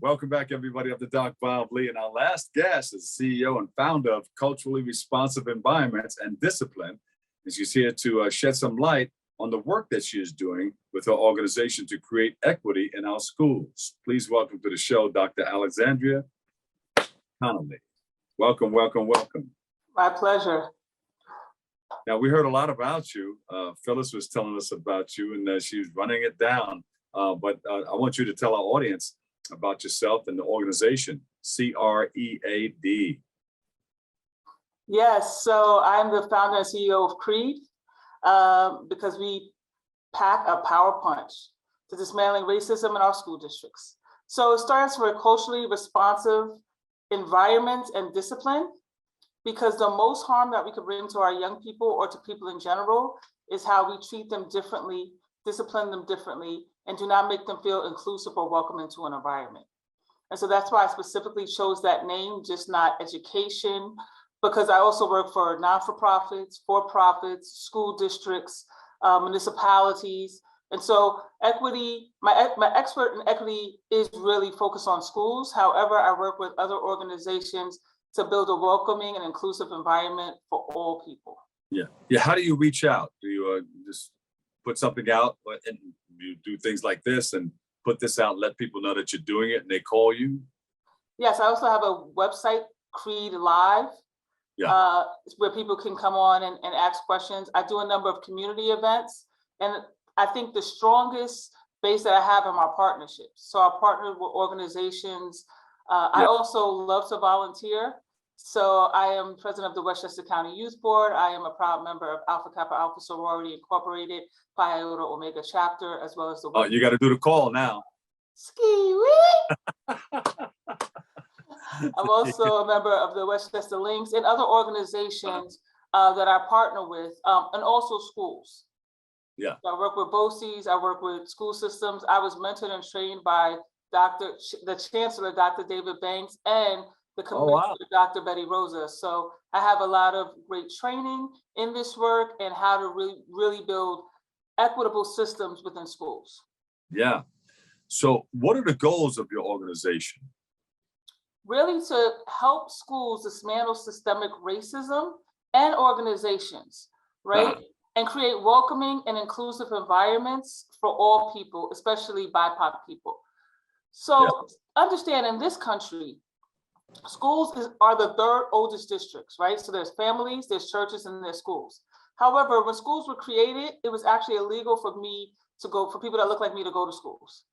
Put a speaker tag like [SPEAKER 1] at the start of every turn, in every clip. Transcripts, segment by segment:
[SPEAKER 1] Welcome back, everybody, of the Doc Bob Lee. And our last guest is CEO and founder of Culturally Responsive Environments and Discipline. And she's here to shed some light on the work that she is doing with her organization to create equity in our schools. Please welcome to the show, Dr. Alexandria Connally. Welcome, welcome, welcome.
[SPEAKER 2] My pleasure.
[SPEAKER 1] Now, we heard a lot about you. Phyllis was telling us about you, and she's running it down. But I want you to tell our audience about yourself and the organization, CREAD.
[SPEAKER 2] Yes, so I'm the founder and CEO of CREAD because we pack a power punch to dismantling racism in our school districts. So it starts with culturally responsive environments and discipline, because the most harm that we could bring to our young people or to people in general is how we treat them differently, discipline them differently, and do not make them feel inclusive or welcome into an environment. And so that's why I specifically chose that name, just not education, because I also work for non-for-profits, for-profits, school districts, municipalities. And so equity, my expert in equity is really focused on schools. However, I work with other organizations to build a welcoming and inclusive environment for all people.
[SPEAKER 1] Yeah. How do you reach out? Do you just put something out and you do things like this and put this out, let people know that you're doing it and they call you?
[SPEAKER 2] Yes, I also have a website, CREAD Live, where people can come on and ask questions. I do a number of community events, and I think the strongest base that I have are my partnerships. So I partner with organizations. I also love to volunteer. So I am president of the Westchester County Youth Board. I am a proud member of Alpha Kappa Alpha Sorority Incorporated, Pi Iota Omega Chapter, as well as the—
[SPEAKER 1] Oh, you got to do the call now.
[SPEAKER 2] Ski-wee! I'm also a member of the Westchester Links and other organizations that I partner with, and also schools.
[SPEAKER 1] Yeah.
[SPEAKER 2] So I work with BOCES, I work with school systems. I was mentored and trained by the Chancellor, Dr. David Banks, and the Commissioner, Dr. Betty Rosa. So I have a lot of great training in this work and how to really build equitable systems within schools.
[SPEAKER 1] Yeah. So what are the goals of your organization?
[SPEAKER 2] Really to help schools dismantle systemic racism and organizations, right? And create welcoming and inclusive environments for all people, especially BIPOC people. So understand, in this country, schools are the third oldest districts, right? So there's families, there's churches, and there's schools. However, when schools were created, it was actually illegal for people that look like me to go to schools.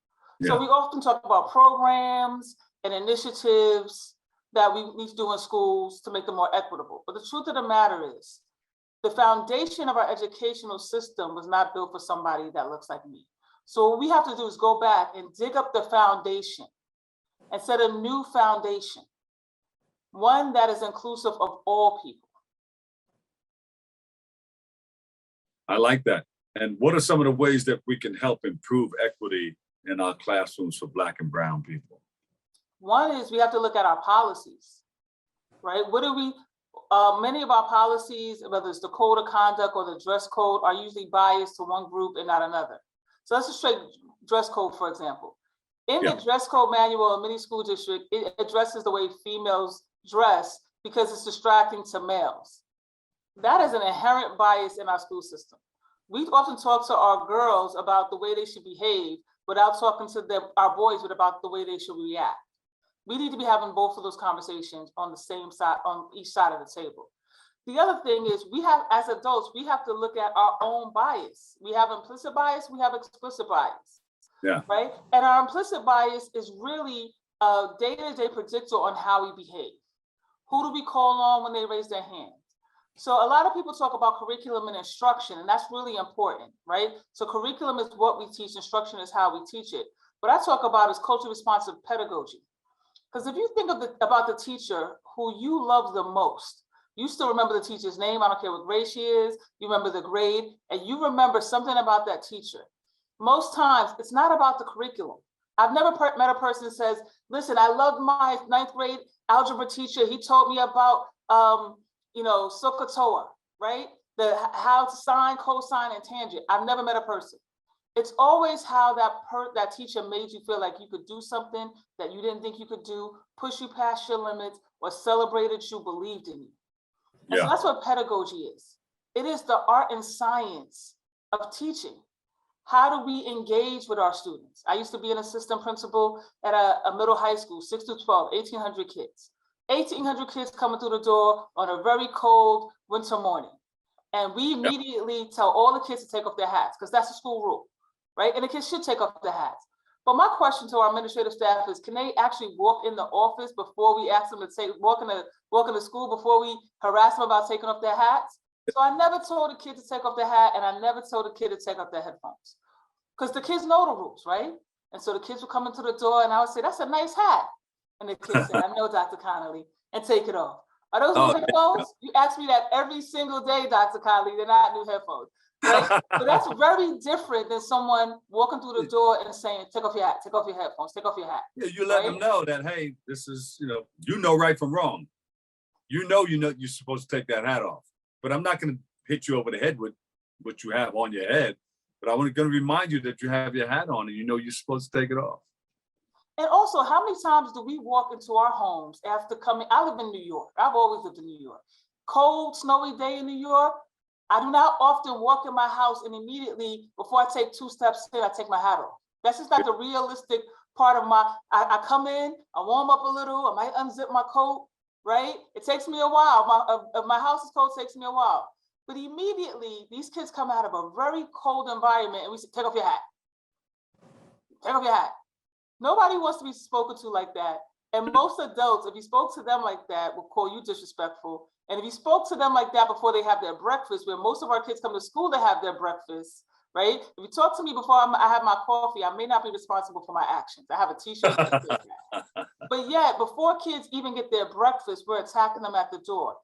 [SPEAKER 2] So we often talk about programs and initiatives that we need to do in schools to make them more equitable. But the truth of the matter is, the foundation of our educational system was not built for somebody that looks like me. So what we have to do is go back and dig up the foundation and set a new foundation, one that is inclusive of all people.
[SPEAKER 1] I like that. And what are some of the ways that we can help improve equity in our classrooms for Black and brown people?
[SPEAKER 2] One is we have to look at our policies, right? Many of our policies, whether it's the code of conduct or the dress code, are usually biased to one group and not another. So let's just straight dress code, for example. In the dress code manual in many school districts, it addresses the way females dress because it's distracting to males. That is an inherent bias in our school system. We often talk to our girls about the way they should behave without talking to our boys about the way they should react. We need to be having both of those conversations on the same side, on each side of the table. The other thing is as adults, we have to look at our own bias. We have implicit bias, we have explicit bias, right? And our implicit bias is really a day-to-day predictor on how we behave. Who do we call on when they raise their hand? So a lot of people talk about curriculum and instruction, and that's really important, right? So curriculum is what we teach, instruction is how we teach it. What I talk about is culturally responsive pedagogy. Because if you think about the teacher who you love the most, you still remember the teacher's name, I don't care what grade she is, you remember the grade, and you remember something about that teacher. Most times, it's not about the curriculum. I've never met a person that says, listen, I loved my 9th grade algebra teacher, he taught me about SOHCAHTOA, right? How to sine, cosine, and tangent. I've never met a person. It's always how that teacher made you feel like you could do something that you didn't think you could do, push you past your limits, or celebrated you, believed in you. And so that's what pedagogy is. It is the art and science of teaching. How do we engage with our students? I used to be an assistant principal at a middle high school, 6 to 12, 1,800 kids. 1,800 kids coming through the door on a very cold winter morning. And we immediately tell all the kids to take off their hats, because that's the school rule, right? And the kids should take off their hats. But my question to our administrative staff is, can they actually walk in the office before we ask them to walk in the school before we harass them about taking off their hats? So I never told the kid to take off their hat, and I never told the kid to take off their headphones, because the kids know the rules, right? And so the kids would come into the door, and I would say, "That's a nice hat," and the kids say, "I know, Dr. Connally," and take it off. Are those new headphones? You ask me that every single day, Dr. Connally. They're not new headphones. Right? But that's very different than someone walking through the door and saying, "Take off your hat, take off your headphones, take off your hat."
[SPEAKER 1] Yeah, you let them know that, hey, this is, you know right from wrong. You know you're supposed to take that hat off. But I'm not going to hit you over the head with what you have on your head. But I'm going to remind you that you have your hat on and you know you're supposed to take it off.
[SPEAKER 2] And also, how many times do we walk into our homes after coming? I live in New York. I've always lived in New York. Cold, snowy day in New York. I do not often walk in my house and immediately, before I take 2 steps in, I take my hat off. That's just not the realistic part of I come in, I warm up a little, I might unzip my coat, right? It takes me a while. If my house is cold, it takes me a while. But immediately, these kids come out of a very cold environment and we say, "Take off your hat. Take off your hat." Nobody wants to be spoken to like that. And most adults, if you spoke to them like that, will call you disrespectful. And if you spoke to them like that before they have their breakfast, where most of our kids come to school to have their breakfast, right? If you talk to me before I have my coffee, I may not be responsible for my actions. I have a t-shirt that says that. But yet, before kids even get their breakfast, we're attacking them at the door.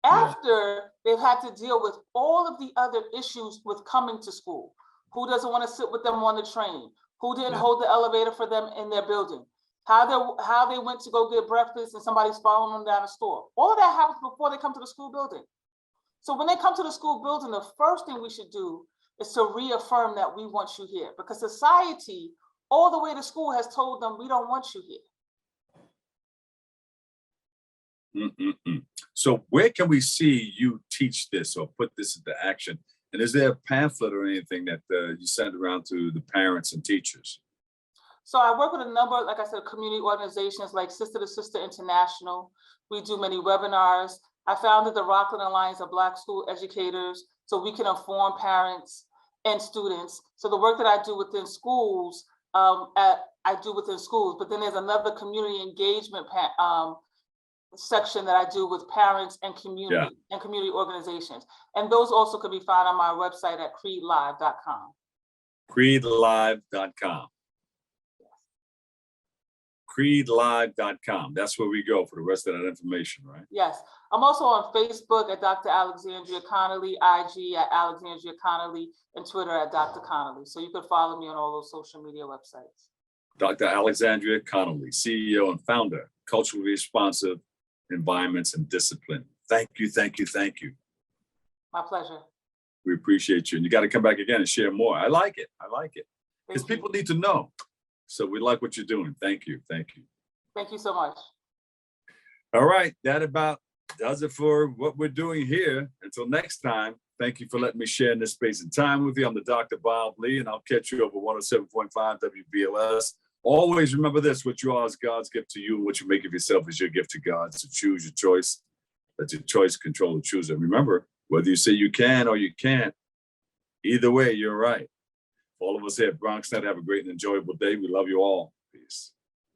[SPEAKER 2] After they've had to deal with all of the other issues with coming to school. Who doesn't want to sit with them on the train? Who didn't hold the elevator for them in their building? How they went to go get breakfast and somebody's following them down the store. All of that happens before they come to the school building. So when they come to the school building, the first thing we should do is to reaffirm that we want you here, because society all the way to school has told them we don't want you
[SPEAKER 1] here. So where can we see you teach this or put this into action? And is there a pamphlet or anything that you send around to the parents and teachers?
[SPEAKER 2] So I work with a number, like I said, community organizations like Sister to Sister International. We do many webinars. I founded the Rockland Alliance of Black School Educators, so we can inform parents and students. So the work that I do within schools, I do within schools, but then there's another community engagement section that I do with parents and community and community organizations. And those also can be found on my website at creedlive.com.
[SPEAKER 1] Creedlive.com. Creedlive.com. That's where we go for the rest of that information, right?
[SPEAKER 2] Yes. I'm also on Facebook at Dr. Alexandria Connally, IG at Alexandria Connally, and Twitter at Dr. Connally. So you can follow me on all those social media websites.
[SPEAKER 1] Dr. Alexandria Connally, CEO and founder, Culturally Responsive Environments and Discipline. Thank you, thank you, thank you.
[SPEAKER 2] My pleasure.
[SPEAKER 1] We appreciate you. And you got to come back again and share more. I like it. I like it. Because people need to know. So we like what you're doing. Thank you. Thank you.
[SPEAKER 2] Thank you so much.
[SPEAKER 1] All right. That about does it for what we're doing here. Until next time, thank you for letting me share in this space and time with you. I'm the Dr. Bob Lee, and I'll catch you over 107.5 WBLS. Always remember this: what you are is God's gift to you, and what you make of yourself is your gift to God. So choose your choice. Let your choice control the choose. And remember, whether you say you can or you can't, either way, you're right. For all of us here at BronxNet, have a great and enjoyable day. We love you all. Peace.